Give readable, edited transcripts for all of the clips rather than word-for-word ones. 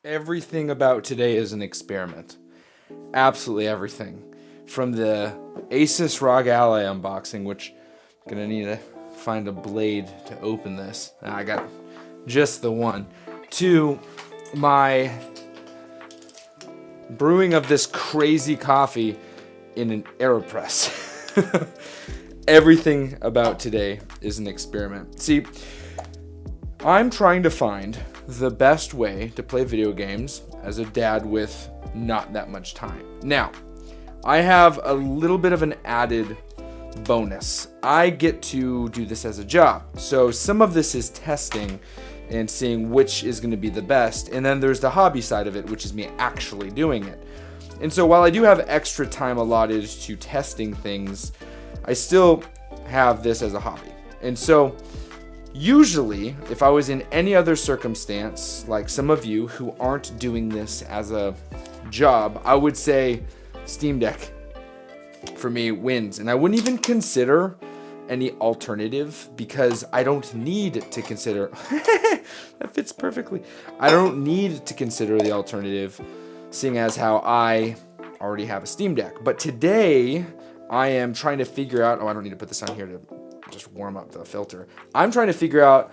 Everything about today is an experiment. Absolutely everything. From the Asus ROG Ally unboxing, which I'm gonna need to find a blade to open this. I got just the one. To my brewing of this crazy coffee in an AeroPress. Everything about today is an experiment. See, I'm trying to find the best way to play video games as a dad with not that much time. Now, I have a little bit of an added bonus. I get to do this as a job. So some of this is testing and seeing which is going to be the best. And then there's the hobby side of it, which is me actually doing it. And so while I do have extra time allotted to testing things, I still have this as a hobby. And so usually, if I was in any other circumstance, like some of you who aren't doing this as a job, I would say Steam Deck for me wins. And I wouldn't even consider any alternative because I don't need to consider. That fits perfectly. I don't need to consider the alternative, seeing as how I already have a Steam Deck. But today, I am trying to figure out, I don't need to put this on here to just warm up the filter. I'm trying to figure out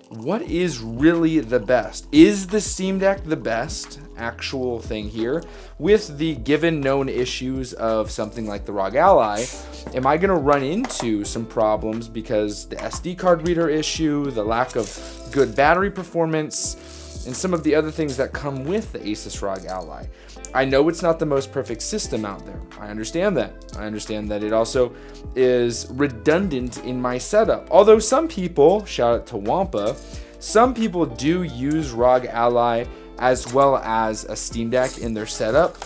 what is really the best. Is the Steam Deck the best actual thing here? With the given known issues of something like the ROG Ally, am I gonna run into some problems because the SD card reader issue, the lack of good battery performance, and some of the other things that come with the Asus ROG Ally? I know it's not the most perfect system out there. I understand that. I understand that it also is redundant in my setup. Although some people, shout out to Wampa, some people do use ROG Ally as well as a Steam Deck in their setup.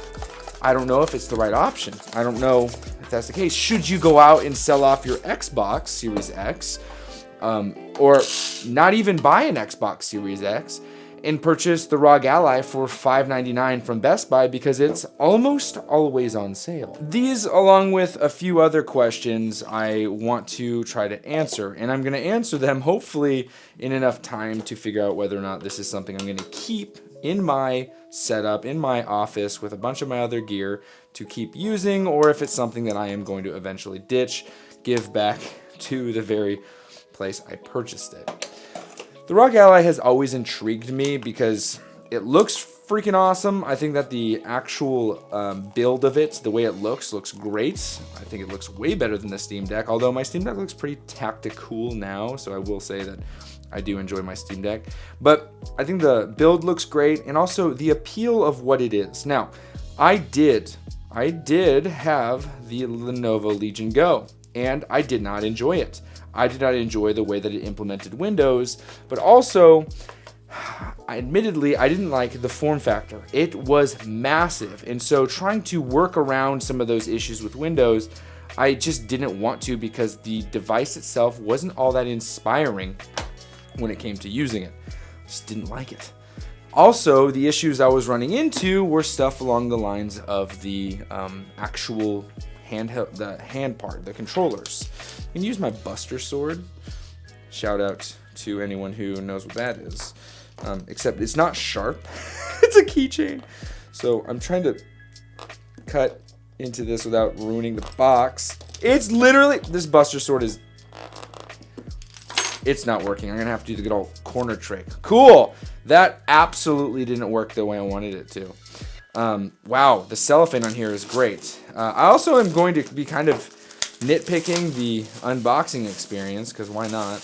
I don't know if it's the right option. I don't know if that's the case. Should you go out and sell off your Xbox Series X, or not even buy an Xbox Series X, and purchase the ROG Ally for $5.99 from Best Buy because it's almost always on sale? These, along with a few other questions, I want to try to answer, and I'm going to answer them hopefully in enough time to figure out whether or not this is something I'm going to keep in my setup, in my office, with a bunch of my other gear to keep using, or if it's something that I am going to eventually ditch, give back to the very place I purchased it. The ROG Ally has always intrigued me because it looks freaking awesome. I think that the actual build of it, the way it looks great. I think it looks way better than the Steam Deck, although my Steam Deck looks pretty tactical now, so I will say that I do enjoy my Steam Deck. But I think the build looks great, and also the appeal of what it is. Now, I did have the Lenovo Legion Go, and I did not enjoy it. I did not enjoy the way that it implemented Windows, but also, admittedly, I didn't like the form factor. It was massive, and so trying to work around some of those issues with Windows, I just didn't want to because the device itself wasn't all that inspiring when it came to using it. Just didn't like it. Also, the issues I was running into were stuff along the lines of the actual handheld, the hand part, the controllers. I can use my Buster Sword. Shout out to anyone who knows what that is. Except it's not sharp. It's a keychain. So I'm trying to cut into this without ruining the box. It's literally, this Buster Sword is, it's not working. I'm gonna have to do the good old corner trick. Cool. That absolutely didn't work the way I wanted it to. Wow, the cellophane on here is great. I also am going to be kind of nitpicking the unboxing experience, because why not?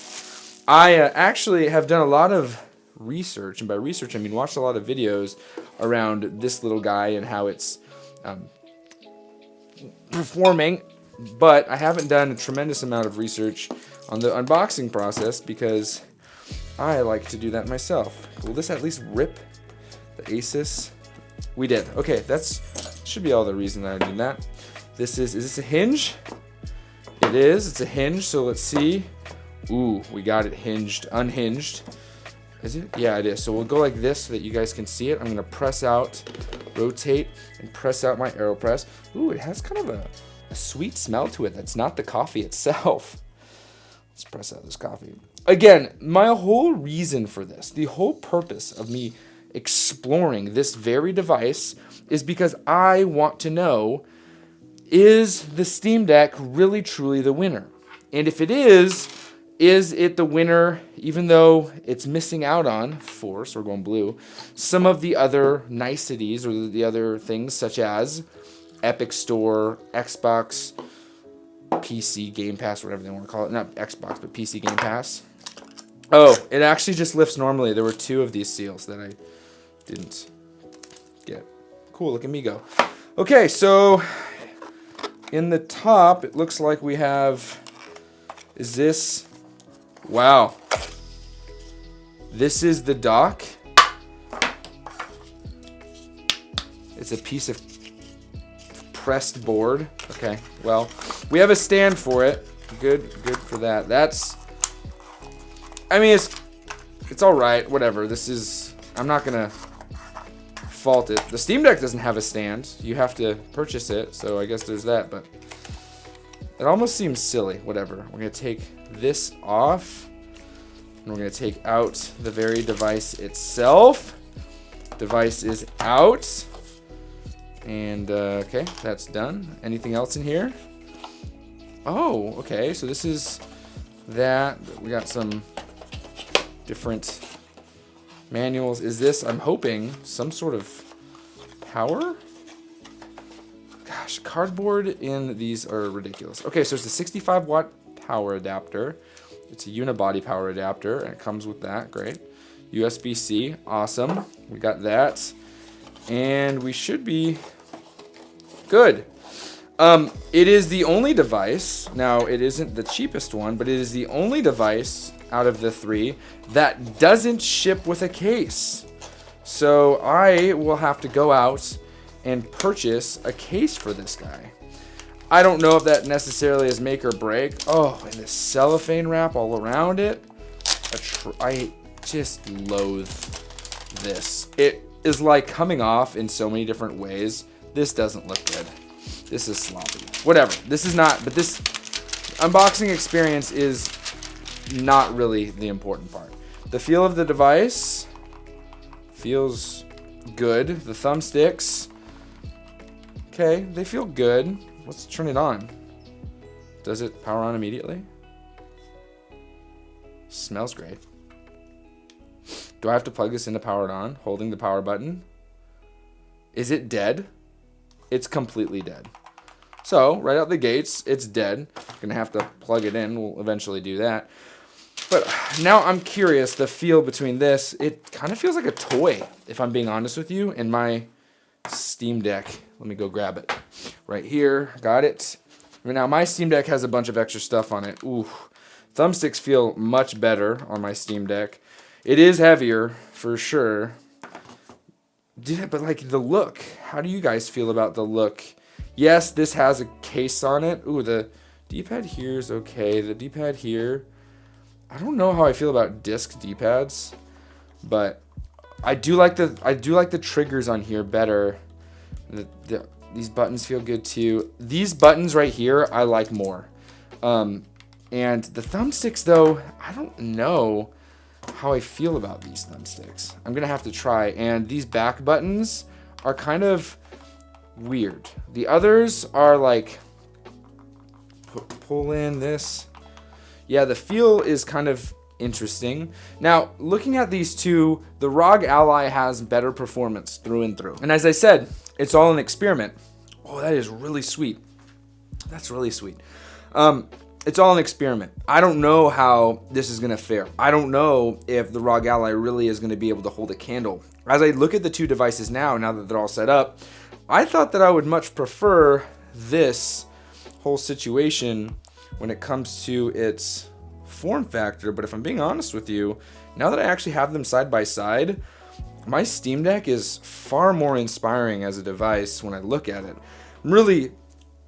I actually have done a lot of research, and by research I mean watched a lot of videos around this little guy and how it's performing, but I haven't done a tremendous amount of research on the unboxing process because I like to do that myself. Will this at least rip the Asus? We did. Okay, that's should be all the reason that I did that. Is this a hinge? It is. It's a hinge, so let's see. Ooh, we got it hinged, unhinged. Is it? Yeah, it is. So we'll go like this so that you guys can see it. I'm gonna press out, rotate, and press out my AeroPress. Ooh, it has kind of a sweet smell to it. That's not the coffee itself. Let's press out this coffee. Again, my whole reason for this, the whole purpose of me exploring this very device is because I want to know, is the Steam Deck really truly the winner? And if it is it the winner even though it's missing out on, Force, we're going blue, some of the other niceties or the other things such as Epic Store, Xbox, PC Game Pass, whatever they want to call it. Not Xbox, but PC Game Pass. Oh, it actually just lifts normally. There were 2 of these seals that I didn't get. Cool, look at me go. Okay, so in the top, it looks like we have, is this, wow. This is the dock. It's a piece of pressed board. Okay, well, we have a stand for it. Good for that. That's, I mean, it's all right, whatever. This is, I'm not gonna fault it. The Steam Deck doesn't have a stand. You have to purchase it, so I guess there's that, but it almost seems silly. Whatever. We're gonna take this off, and we're gonna take out the very device itself. Device is out. And, okay, that's done. Anything else in here? Oh, okay, so this is that. We got some different manuals. Is this, I'm hoping, some sort of power? Gosh, cardboard in these are ridiculous. Okay, so it's a 65-watt power adapter. It's a unibody power adapter, and it comes with that. Great. USB-C, awesome. We got that. And we should be good. It is the only device, now it isn't the cheapest one, but it is the only device out of the 3 that doesn't ship with a case. So I will have to go out and purchase a case for this guy. I don't know if that necessarily is make or break. Oh, and the cellophane wrap all around it. I just loathe this. It is like coming off in so many different ways. This doesn't look good. This is sloppy. Whatever. This is not, but this unboxing experience is not really the important part. The feel of the device feels good. The thumbsticks, okay, they feel good. Let's turn it on. Does it power on immediately? Smells great. Do I have to plug this in to power it on, holding the power button? Is it dead? It's completely dead. So, right out the gates, it's dead. Gonna have to plug it in. We'll eventually do that. But now I'm curious, the feel between this, it kind of feels like a toy, if I'm being honest with you, in my Steam Deck. Let me go grab it. Right here, got it. Now, my Steam Deck has a bunch of extra stuff on it. Ooh, thumbsticks feel much better on my Steam Deck. It is heavier, for sure. But like the look, how do you guys feel about the look? Yes, this has a case on it. Ooh, the D-pad here is okay. The D-pad here, I don't know how I feel about disc D-pads, but I do like the triggers on here better. These buttons feel good too. These buttons right here, I like more. And the thumbsticks though, I don't know how I feel about these thumbsticks. I'm gonna have to try. And these back buttons are kind of weird. The others are like pull in this. Yeah, the feel is kind of interesting. Now, looking at these two, the ROG Ally has better performance through and through. And as I said, it's all an experiment. Oh, that is really sweet. That's really sweet. It's all an experiment. I don't know how this is gonna fare. I don't know if the ROG Ally really is gonna be able to hold a candle. As I look at the two devices now that they're all set up, I thought that I would much prefer this whole situation when it comes to its form factor. But if I'm being honest with you, now that I actually have them side by side, my Steam Deck is far more inspiring as a device when I look at it. I'm really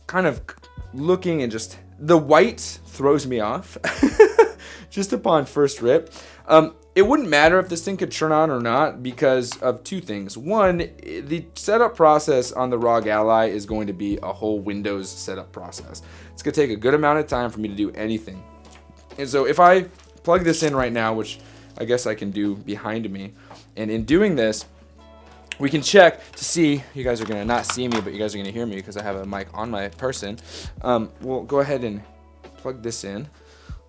kind of looking and just, the white throws me off just upon first rip. It wouldn't matter if this thing could turn on or not because of two things. One, the setup process on the ROG Ally is going to be a whole Windows setup process. It's going to take a good amount of time for me to do anything. And so if I plug this in right now, which I guess I can do behind me, and in doing this, we can check to see. You guys are gonna not see me, but you guys are gonna hear me because I have a mic on my person. We'll go ahead and plug this in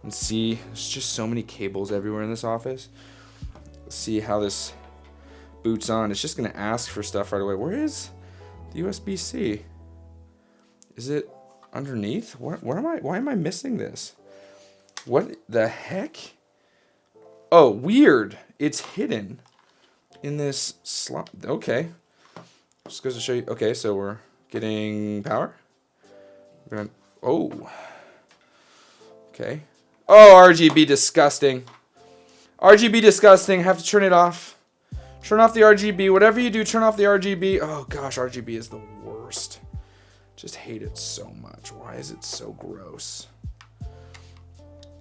and see. There's just so many cables everywhere in this office. Let's see how this boots on. It's just gonna ask for stuff right away. Where is the USB-C? Is it underneath? Where am I? Why am I missing this? What the heck? Oh, weird. It's hidden in this slot. Okay. Just goes to show you. Okay, so we're getting power. We're gonna, oh. Okay. Oh, RGB disgusting. RGB disgusting. Have to turn it off. Turn off the RGB. Whatever you do, turn off the RGB. Oh gosh, RGB is the worst. Just hate it so much. Why is it so gross?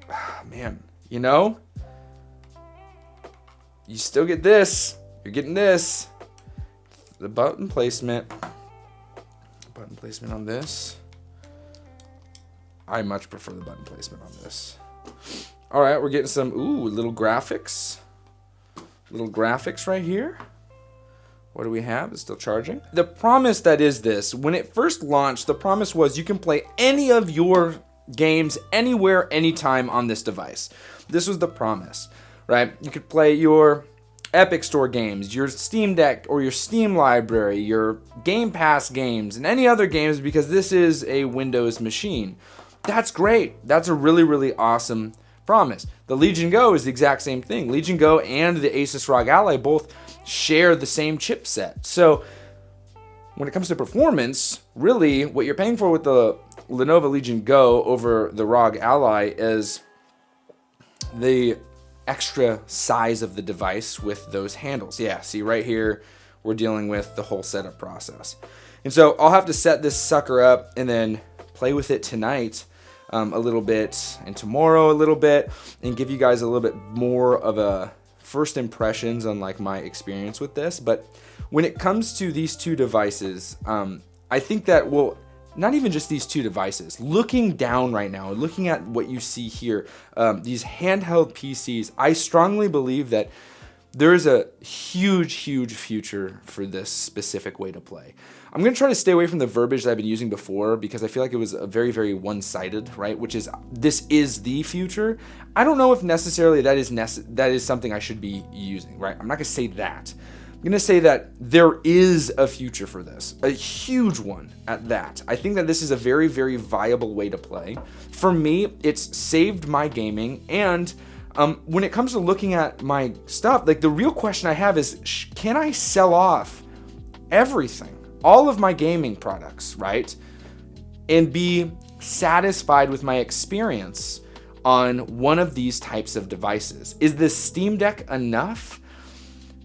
Ah, man, you know, you still get this. You're getting this. The button placement. Button placement on this. I much prefer the button placement on this. All right, we're getting some, ooh, little graphics. Little graphics right here. What do we have? It's still charging. The promise that is this, when it first launched, the promise was you can play any of your games anywhere, anytime on this device. This was the promise, right? You could play your Epic Store games, your Steam Deck or your Steam library, your Game Pass games, and any other games because this is a Windows machine. That's great. That's a really, really awesome promise. The Legion Go is the exact same thing. Legion Go and the Asus ROG Ally both share the same chipset. So when it comes to performance, really what you're paying for with the Lenovo Legion Go over the ROG Ally is the extra size of the device with those handles. Yeah, see right here, we're dealing with the whole setup process. And so I'll have to set this sucker up and then play with it tonight a little bit and tomorrow a little bit and give you guys a little bit more of a first impressions on like my experience with this. But when it comes to these two devices, I think that, well, not even just these two devices, looking down right now, looking at what you see here, these handheld PCs, I strongly believe that there is a huge, huge future for this specific way to play. I'm going to try to stay away from the verbiage that I've been using before because I feel like it was a very, very one-sided, right? Which is, this is the future. I don't know if necessarily that is something I should be using, right? I'm not going to say that. I'm going to say that there is a future for this, a huge one at that. I think that this is a very, very viable way to play. For me, it's saved my gaming, and when it comes to looking at my stuff, like the real question I have is, can I sell off everything, all of my gaming products, right? And be satisfied with my experience on one of these types of devices? Is the Steam Deck enough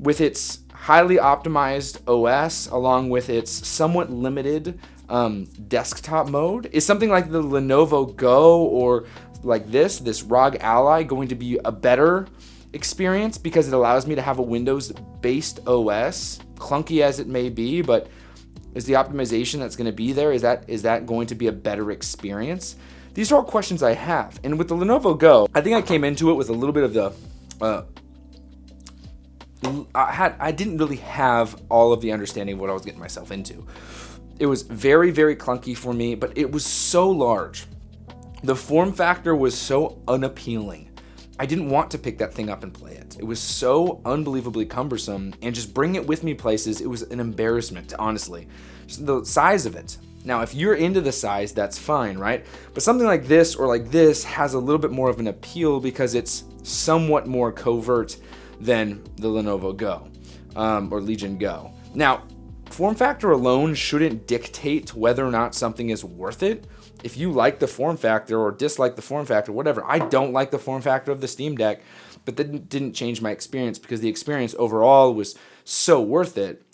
with its highly optimized OS along with its somewhat limited desktop mode? Is something like the Lenovo Go or like this ROG Ally going to be a better experience because it allows me to have a Windows-based OS, clunky as it may be, but is the optimization that's going to be there, is that going to be a better experience? These are all questions I have. And with the Lenovo Go, I think I came into it with a little bit of the I didn't really have all of the understanding of what I was getting myself into. It was very, very clunky for me, but it was so large. The form factor was so unappealing. I didn't want to pick that thing up and play it. It was so unbelievably cumbersome, and just bring it with me places, it was an embarrassment, honestly. Just the size of it. Now, if you're into the size, that's fine, right? But something like this or like this has a little bit more of an appeal because it's somewhat more covert than the Lenovo Go or Legion Go. Now, form factor alone shouldn't dictate whether or not something is worth it. If you like the form factor or dislike the form factor, whatever. I don't like the form factor of the Steam Deck, but that didn't change my experience because the experience overall was so worth it.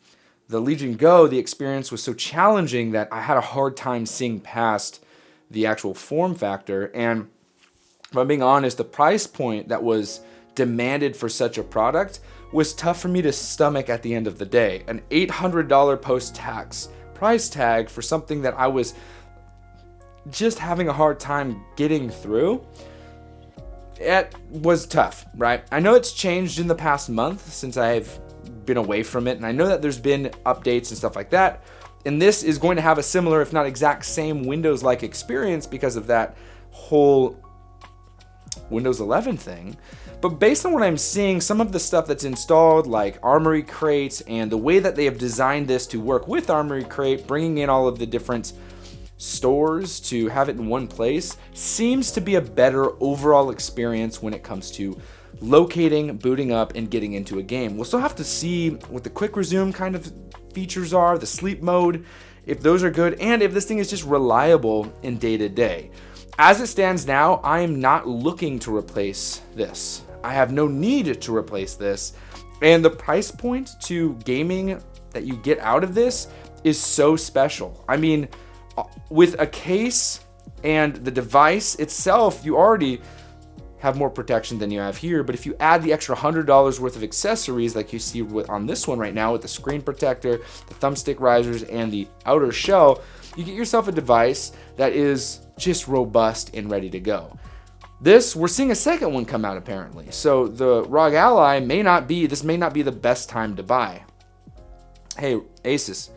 The Legion Go, the experience was so challenging that I had a hard time seeing past the actual form factor. And if I'm being honest, the price point that was demanded for such a product was tough for me to stomach at the end of the day. An $800 post-tax price tag for something that I was just having a hard time getting through, it was tough, right? I know it's changed in the past month since I've been away from it, and I know that there's been updates and stuff like that. And this is going to have a similar, if not exact same Windows-like experience because of that whole Windows 11 thing. But based on what I'm seeing, some of the stuff that's installed, like Armory Crate, and the way that they have designed this to work with Armory Crate, bringing in all of the different stores to have it in one place, seems to be a better overall experience when it comes to locating, booting up, and getting into a game. We'll still have to see what the quick resume kind of features are, the sleep mode, if those are good, and if this thing is just reliable in day-to-day. As it stands now, I am not looking to replace this. I have no need to replace this, and the price point to gaming that you get out of this is so special. I mean, with a case and the device itself, you already have more protection than you have here, but if you add the extra $100 worth of accessories like you see on this one right now with the screen protector, the thumbstick risers, and the outer shell, you get yourself a device that is just robust and ready to go. This, we're seeing a second one come out apparently, so the ROG Ally may not be the best time to buy. Hey Asus,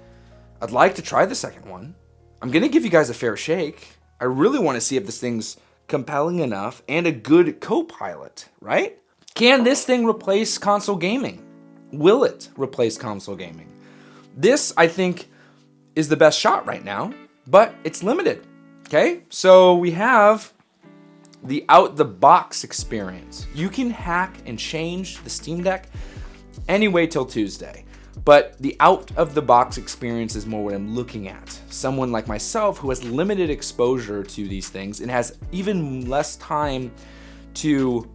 I'd like to try the second one. I'm gonna give you guys a fair shake. I really want to see if this thing's compelling enough and a good co-pilot, right? Can this thing replace console gaming? Will it replace console gaming? This, I think, is the best shot right now, but it's limited, okay? So we have the out-the-box experience. You can hack and change the Steam Deck anyway till Tuesday, but the out-of-the-box experience is more what I'm looking at. Someone like myself who has limited exposure to these things and has even less time to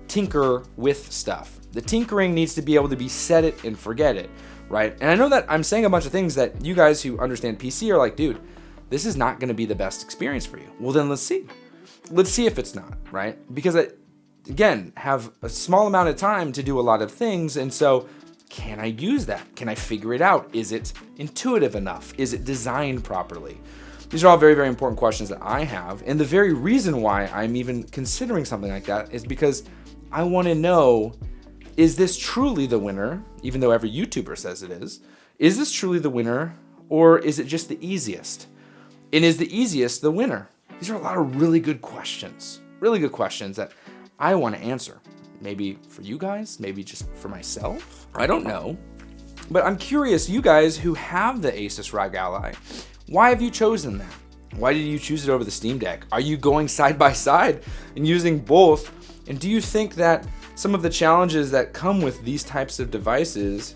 tinker with stuff. The tinkering needs to be able to be set it and forget it, right? And I know that I'm saying a bunch of things that you guys who understand PC are like, dude, this is not gonna be the best experience for you. Well, then let's see. Let's see if it's not, right? Because I, again, have a small amount of time to do a lot of things, and so can I use that? Can I figure it out? Is it intuitive enough? Is it designed properly? These are all very, very important questions that I have. And the very reason why I'm even considering something like that is because I want to know, is this truly the winner? Even though every YouTuber says it is this truly the winner, or is it just the easiest? And is the easiest the winner? These are a lot of really good questions that I want to answer. Maybe for you guys, maybe just for myself. I don't know. But I'm curious, you guys who have the Asus ROG Ally, why have you chosen that? Why did you choose it over the Steam Deck? Are you going side by side and using both? And do you think that some of the challenges that come with these types of devices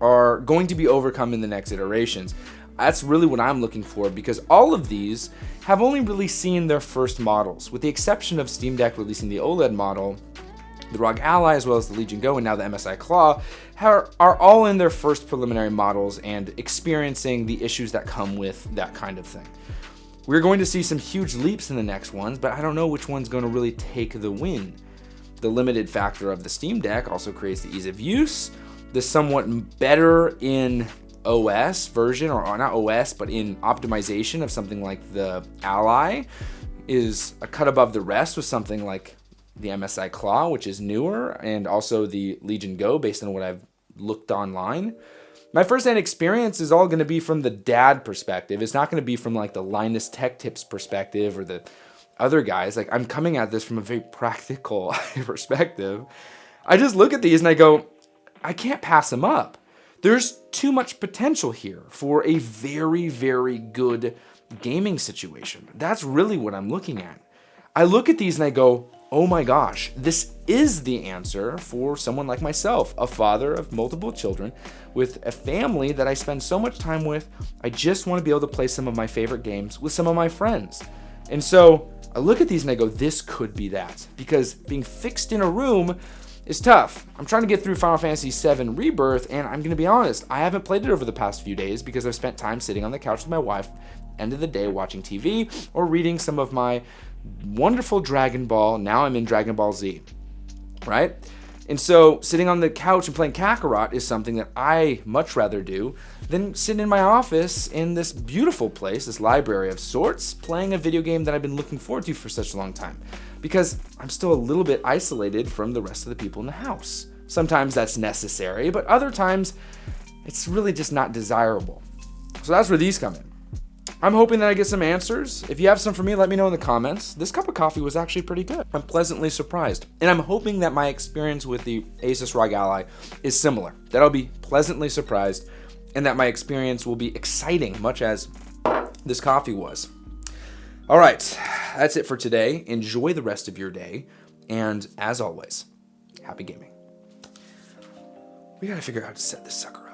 are going to be overcome in the next iterations? That's really what I'm looking for, because all of these have only really seen their first models, with the exception of Steam Deck releasing the OLED model. The ROG Ally, as well as the Legion Go, and now the MSI Claw, are all in their first preliminary models and experiencing the issues that come with that kind of thing. We're going to see some huge leaps in the next ones, but I don't know which one's going to really take the win. The limited factor of the Steam Deck also creates the ease of use, the somewhat better in OS version, or not OS, but in optimization of something like the Ally is a cut above the rest with something like the MSI Claw, which is newer, and also the Legion Go based on what I've looked online. My first-hand experience is all going to be from the dad perspective. It's not going to be from like the Linus Tech Tips perspective or the other guys. Like, I'm coming at this from a very practical perspective. I just look at these and I go, I can't pass them up. There's too much potential here for a very, very good gaming situation. That's really what I'm looking at. I look at these and I go, oh my gosh, this is the answer for someone like myself, a father of multiple children with a family that I spend so much time with. I just want to be able to play some of my favorite games with some of my friends. And so I look at these and I go, this could be that, because being fixed in a room is tough. I'm trying to get through Final Fantasy VII Rebirth, and I'm going to be honest, I haven't played it over the past few days because I've spent time sitting on the couch with my wife, end of the day watching TV or reading some of my wonderful Dragon Ball. Now I'm in Dragon Ball Z, right? And so sitting on the couch and playing Kakarot is something that I much rather do than sitting in my office in this beautiful place, this library of sorts, playing a video game that I've been looking forward to for such a long time, because I'm still a little bit isolated from the rest of the people in the house. Sometimes that's necessary, but other times it's really just not desirable. So that's where these come in. I'm hoping that I get some answers. If you have some for me, let me know in the comments. This cup of coffee was actually pretty good. I'm pleasantly surprised. And I'm hoping that my experience with the Asus ROG Ally is similar. That I'll be pleasantly surprised and that my experience will be exciting, much as this coffee was. All right, that's it for today. Enjoy the rest of your day. And as always, happy gaming. We gotta figure out how to set this sucker